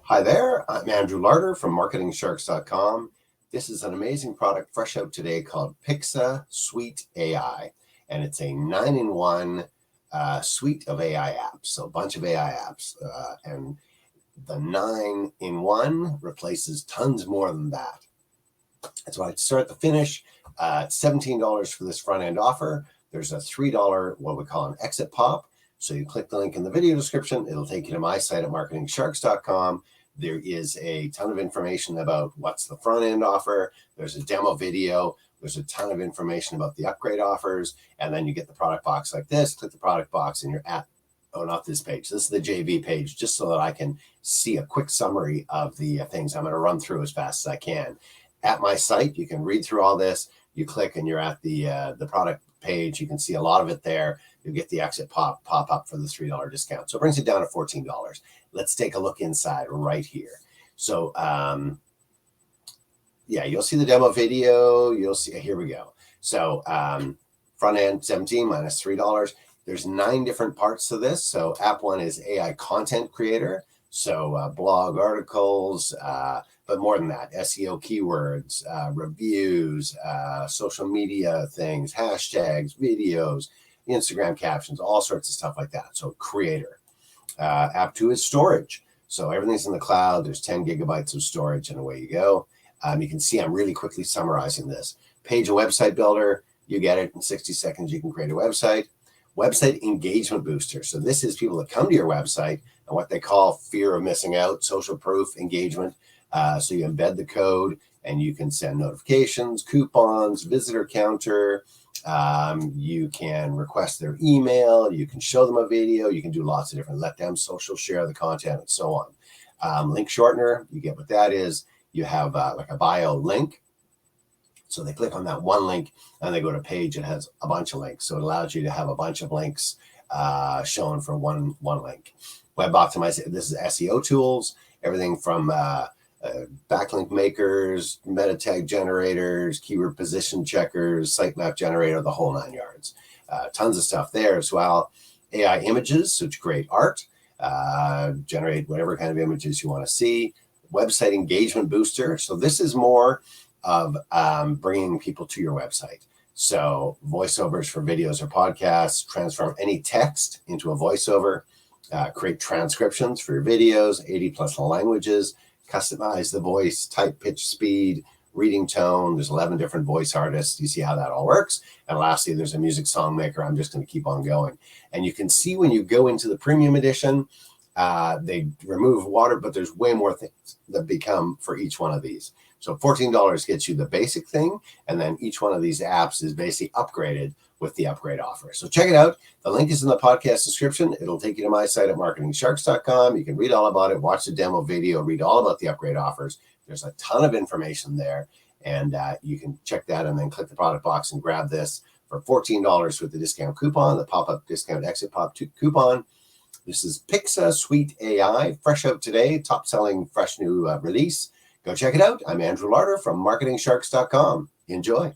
Hi there, I'm Andrew Larder from MarketingSharks.com. This is an amazing product fresh out today called PixaSuite AI, and it's a 9-in-1 suite of AI apps, so a bunch of AI apps, and the 9-in-1 replaces tons more than that. That's why I start to finish. $17 for this front-end offer. There's a $3, what we call an exit pop. So you click the link in the video description. It'll take you to my site at MarketingSharks.com. There is a ton of information about what's the front end offer. There's a demo video. There's a ton of information about the upgrade offers. And then you get the product box like this. Click the product box and you're at, oh, not this page. This is the JV page, just so that I can see a quick summary of the things I'm going to run through as fast as I can. At my site, you can read through all this. You click and you're at the product page. You can see a lot of it there. You'll get the exit pop up for the $3 discount. So it brings it down to $14. Let's take a look inside right here. So yeah, you'll see the demo video. You'll see, here we go. So front end 17 minus $3. There's 9 different parts to this. So app 1 is AI content creator. So blog articles, but more than that, SEO keywords, reviews, social media things, hashtags, videos, Instagram captions, all sorts of stuff like that. So creator. App 2 is storage. So everything's in the cloud. There's 10 gigabytes of storage and away you go. You can see I'm really quickly summarizing this. Page and website builder, you get it in 60 seconds. You can create a website. Website engagement booster. So this is people that come to your website and what they call fear of missing out, social proof engagement. So you embed the code and you can send notifications, coupons, visitor counter. You can request their email. You can show them a video. You can do lots of different, let them social share the content and so on. LinkShortner, you get what that is. You have like a bio link. So they click on that one link and they go to a page that has a bunch of links. So it allows you to have a bunch of links shown for one link. Web optimization, this is SEO tools, everything from backlink makers, meta tag generators, keyword position checkers, sitemap generator, the whole 9 yards. Tons of stuff there as well. AI images, so to create art, generate whatever kind of images you want to see. Website engagement booster. So this is more of bringing people to your website. So voiceovers for videos or podcasts, transform any text into a voiceover, create transcriptions for your videos, 80 plus languages, customize the voice, type, pitch, speed, reading tone. There's 11 different voice artists. You see how that all works. And lastly, there's a music song maker. I'm just going to keep on going. And you can see when you go into the premium edition, they remove water, but there's way more things that become for each one of these. So $14 gets you the basic thing. And then each one of these apps is basically upgraded with the upgrade offer. So check it out. The link is in the podcast description. It'll take you to my site at MarketingSharks.com. You can read all about it, watch the demo video, read all about the upgrade offers. There's a ton of information there. And you can check that and then click the product box and grab this for $14 with the discount coupon, the pop-up discount exit pop coupon. This is PixaSuite AI, fresh out today, top-selling, fresh new release. Go check it out. I'm Andrew Larder from MarketingSharks.com. Enjoy.